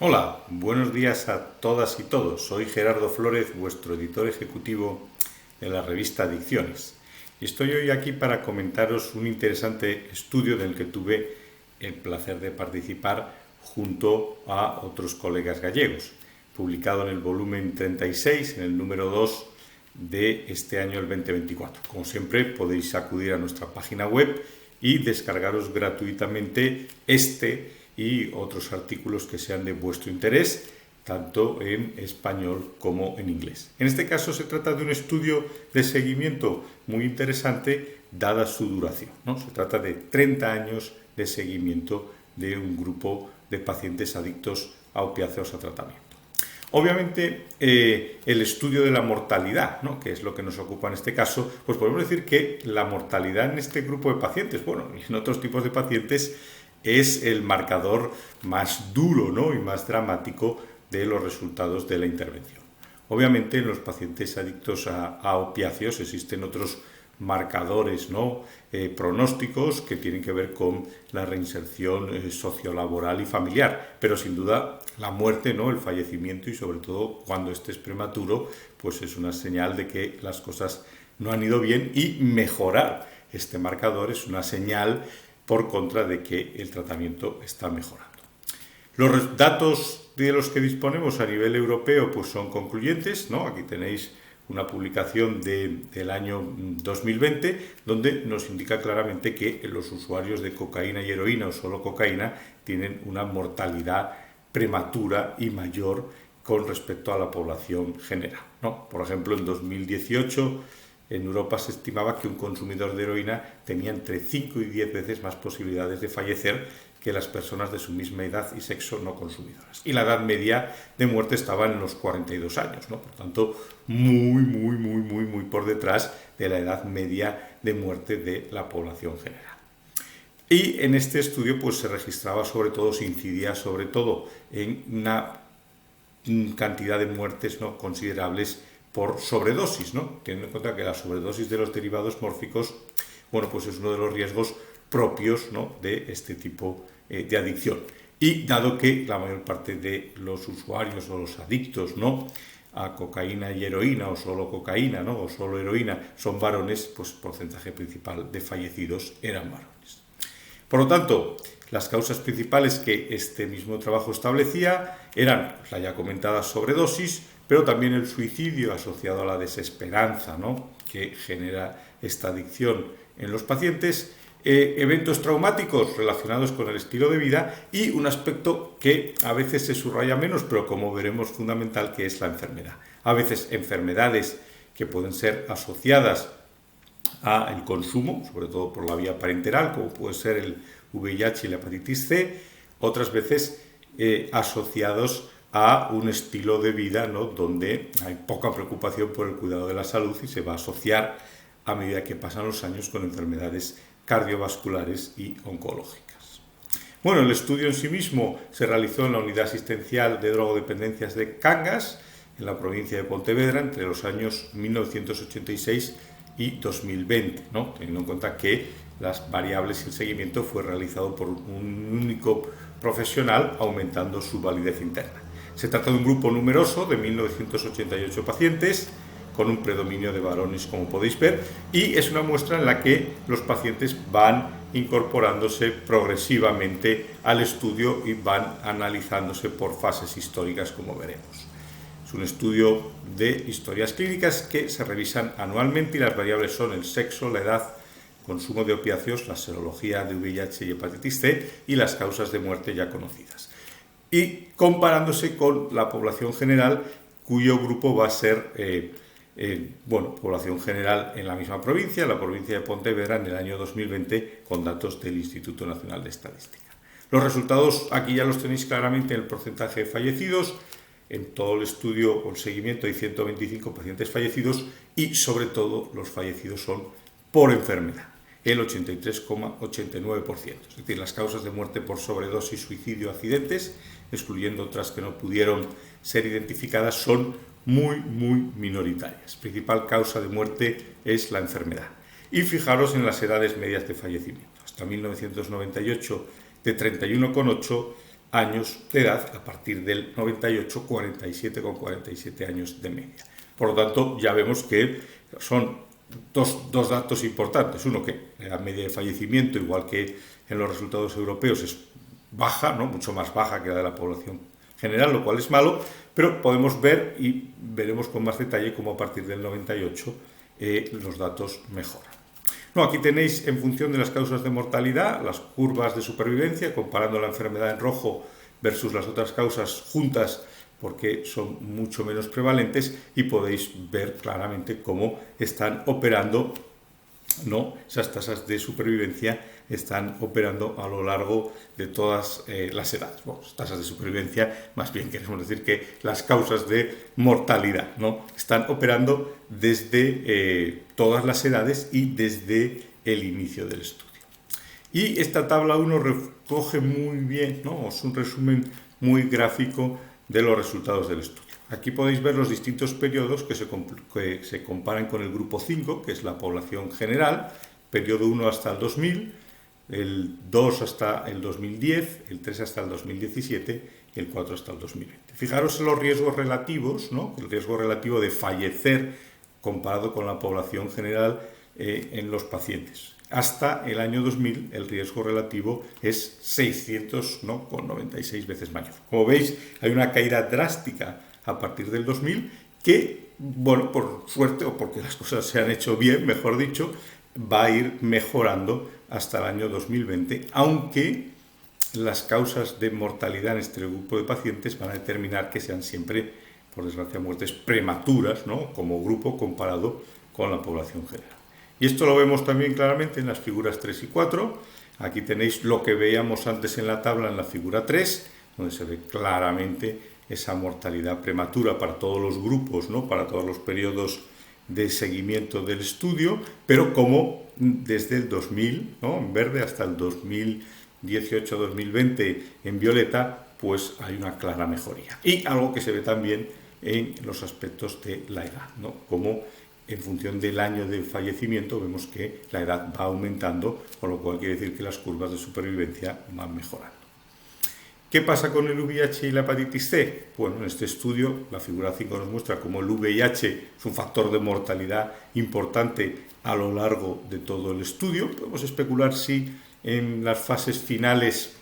Hola, buenos días a todas y todos. Soy Gerardo Flórez, vuestro editor ejecutivo de la revista Adicciones. Y estoy hoy aquí para comentaros un interesante estudio del que tuve el placer de participar junto a otros colegas gallegos, publicado en el volumen 36, en el número 2 de este año, el 2024. Como siempre, podéis acudir a nuestra página web y descargaros gratuitamente este y otros artículos que sean de vuestro interés, tanto en español como en inglés. En este caso se trata de un estudio de seguimiento muy interesante, dada su duración, ¿no? Se trata de 30 años de seguimiento de un grupo de pacientes adictos a opiáceos a tratamiento. Obviamente, el estudio de la mortalidad, ¿no?, que es lo que nos ocupa en este caso, pues podemos decir que la mortalidad en este grupo de pacientes, bueno, y en otros tipos de pacientes, es el marcador más duro, ¿no?, y más dramático de los resultados de la intervención. Obviamente, en los pacientes adictos a opiáceos existen otros marcadores, ¿no?, pronósticos que tienen que ver con la reinserción sociolaboral y familiar, pero sin duda la muerte, ¿no?, el fallecimiento, y sobre todo cuando este es prematuro, pues es una señal de que las cosas no han ido bien, y mejorar este marcador es una señal por contra de que el tratamiento está mejorando. Los datos de los que disponemos a nivel europeo pues son concluyentes, ¿no? Aquí tenéis una publicación del año 2020, donde nos indica claramente que los usuarios de cocaína y heroína o solo cocaína tienen una mortalidad prematura y mayor con respecto a la población general, ¿no? Por ejemplo, en 2018 en Europa se estimaba que un consumidor de heroína tenía entre 5 y 10 veces más posibilidades de fallecer que las personas de su misma edad y sexo no consumidoras. Y la edad media de muerte estaba en los 42 años, ¿no? Por tanto, muy por detrás de la edad media de muerte de la población general. Y en este estudio pues se registraba sobre todo, se incidía sobre todo en una cantidad de muertes, ¿no?, considerables por sobredosis, ¿no?, teniendo en cuenta que la sobredosis de los derivados mórficos, bueno, pues es uno de los riesgos propios, ¿no?, de este tipo de adicción. Y dado que la mayor parte de los usuarios o los adictos, ¿no?, a cocaína y heroína, o solo cocaína, ¿no?, o solo heroína, son varones, pues el porcentaje principal de fallecidos eran varones. Por lo tanto, las causas principales que este mismo trabajo establecía eran la ya comentada sobredosis, pero también el suicidio asociado a la desesperanza, ¿no?, que genera esta adicción en los pacientes, eventos traumáticos relacionados con el estilo de vida, y un aspecto que a veces se subraya menos, pero como veremos fundamental, que es la enfermedad. A veces enfermedades que pueden ser asociadas al consumo, sobre todo por la vía parenteral, como puede ser el VIH y la hepatitis C, otras veces asociados a un estilo de vida, ¿no?, donde hay poca preocupación por el cuidado de la salud, y se va a asociar a medida que pasan los años con enfermedades cardiovasculares y oncológicas. Bueno, el estudio en sí mismo se realizó en la Unidad Asistencial de Drogodependencias de Cangas, en la provincia de Pontevedra, entre los años 1986 y 2020, ¿no?, teniendo en cuenta que las variables y el seguimiento fue realizado por un único profesional, aumentando su validez interna. Se trata de un grupo numeroso de 1.988 pacientes, con un predominio de varones, como podéis ver, y es una muestra en la que los pacientes van incorporándose progresivamente al estudio y van analizándose por fases históricas, como veremos. Es un estudio de historias clínicas que se revisan anualmente, y las variables son el sexo, la edad, consumo de opiáceos, la serología de VIH y hepatitis C, y las causas de muerte ya conocidas. Y comparándose con la población general, cuyo grupo va a ser población general en la misma provincia, la provincia de Pontevedra, en el año 2020, con datos del Instituto Nacional de Estadística. Los resultados aquí ya los tenéis claramente en el porcentaje de fallecidos. En todo el estudio o el seguimiento hay 125 pacientes fallecidos, y sobre todo los fallecidos son por enfermedad, el 83,89%. Es decir, las causas de muerte por sobredosis, suicidio, accidentes, excluyendo otras que no pudieron ser identificadas, son muy minoritarias. La principal causa de muerte es la enfermedad. Y fijaros en las edades medias de fallecimiento. Hasta 1998 de 31,8, años de edad, a partir del 98, 47,47 años de media. Por lo tanto, ya vemos que son dos datos importantes. Uno, que la media de fallecimiento, igual que en los resultados europeos, es baja, ¿no? Mucho más baja que la de la población general, lo cual es malo, pero podemos ver y veremos con más detalle cómo a partir del 98 los datos mejoran. No, aquí tenéis, en función de las causas de mortalidad, las curvas de supervivencia, comparando la enfermedad en rojo versus las otras causas juntas, porque son mucho menos prevalentes, y podéis ver claramente cómo están operando, ¿no? Esas tasas de supervivencia están operando a lo largo de todas las edades. Bueno, tasas de supervivencia, más bien queremos decir que las causas de mortalidad, ¿no? Están operando desde todas las edades y desde el inicio del estudio. Y esta tabla 1 recoge muy bien, ¿no? Es un resumen muy gráfico de los resultados del estudio. Aquí podéis ver los distintos periodos que se comparan con el grupo 5, que es la población general, periodo 1 hasta el 2000, el 2 hasta el 2010, el 3 hasta el 2017 y el 4 hasta el 2020. Fijaros en los riesgos relativos, ¿no? El riesgo relativo de fallecer comparado con la población general en los pacientes. Hasta el año 2000 el riesgo relativo es 600, ¿no? Con 96 veces mayor. Como veis, hay una caída drástica a partir del 2000 que, bueno, por suerte o porque las cosas se han hecho bien, mejor dicho, va a ir mejorando hasta el año 2020, aunque las causas de mortalidad en este grupo de pacientes van a determinar que sean siempre, por desgracia, muertes prematuras, ¿no? Como grupo comparado con la población general. Y esto lo vemos también claramente en las figuras 3 y 4. Aquí tenéis lo que veíamos antes en la tabla en la figura 3, donde se ve claramente esa mortalidad prematura para todos los grupos, ¿no? Para todos los periodos de seguimiento del estudio, pero como desde el 2000, ¿no? En verde, hasta el 2018-2020 en violeta, pues hay una clara mejoría. Y algo que se ve también en los aspectos de la edad, ¿no? Como en función del año de fallecimiento vemos que la edad va aumentando, con lo cual quiere decir que las curvas de supervivencia van mejorando. ¿Qué pasa con el VIH y la hepatitis C? Bueno, en este estudio la figura 5 nos muestra cómo el VIH es un factor de mortalidad importante a lo largo de todo el estudio. Podemos especular si en las fases finales,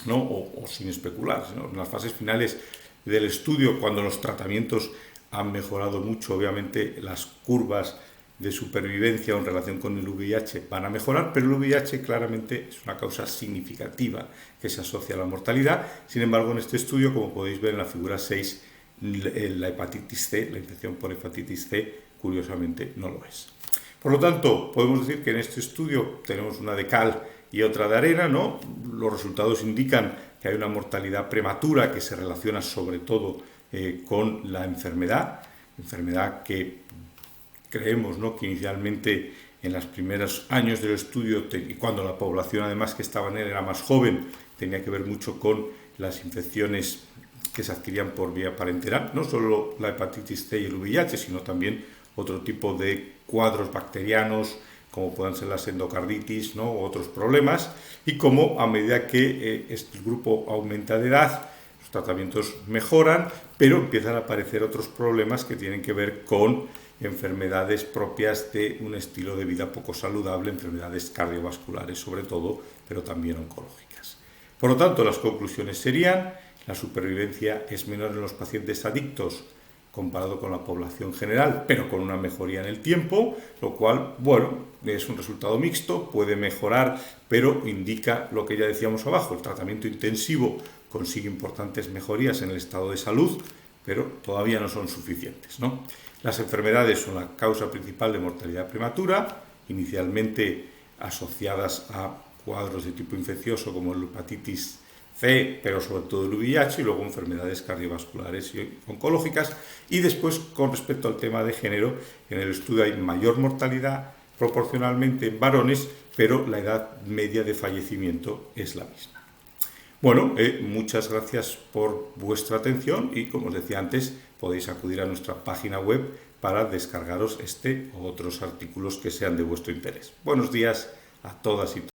¿no? o sin especular, sino en las fases finales del estudio, cuando los tratamientos han mejorado mucho, obviamente las curvas de supervivencia en relación con el VIH van a mejorar, pero el VIH claramente es una causa significativa que se asocia a la mortalidad. Sin embargo, en este estudio, como podéis ver en la figura 6, la hepatitis C, la infección por hepatitis C, curiosamente no lo es. Por lo tanto, podemos decir que en este estudio tenemos una de cal y otra de arena, ¿no? Los resultados indican que hay una mortalidad prematura que se relaciona sobre todo con la enfermedad que creemos, ¿no? Que inicialmente en los primeros años del estudio, y cuando la población además que estaba en él era más joven, tenía que ver mucho con las infecciones que se adquirían por vía parenteral, no solo la hepatitis C y el VIH, sino también otro tipo de cuadros bacterianos, como puedan ser las endocarditis, ¿no? U otros problemas, y como a medida que este grupo aumenta de edad, los tratamientos mejoran, pero empiezan a aparecer otros problemas que tienen que ver con enfermedades propias de un estilo de vida poco saludable, enfermedades cardiovasculares sobre todo, pero también oncológicas. Por lo tanto, las conclusiones serían: la supervivencia es menor en los pacientes adictos comparado con la población general, pero con una mejoría en el tiempo, lo cual, bueno, es un resultado mixto, puede mejorar, pero indica lo que ya decíamos abajo: el tratamiento intensivo consigue importantes mejorías en el estado de salud, pero todavía no son suficientes, ¿no? Las enfermedades son la causa principal de mortalidad prematura, inicialmente asociadas a cuadros de tipo infeccioso como la hepatitis C, pero sobre todo el VIH, y luego enfermedades cardiovasculares y oncológicas. Y después, con respecto al tema de género, en el estudio hay mayor mortalidad proporcionalmente en varones, pero la edad media de fallecimiento es la misma. Bueno, muchas gracias por vuestra atención y, como os decía antes, podéis acudir a nuestra página web para descargaros este u otros artículos que sean de vuestro interés. Buenos días a todas y todos.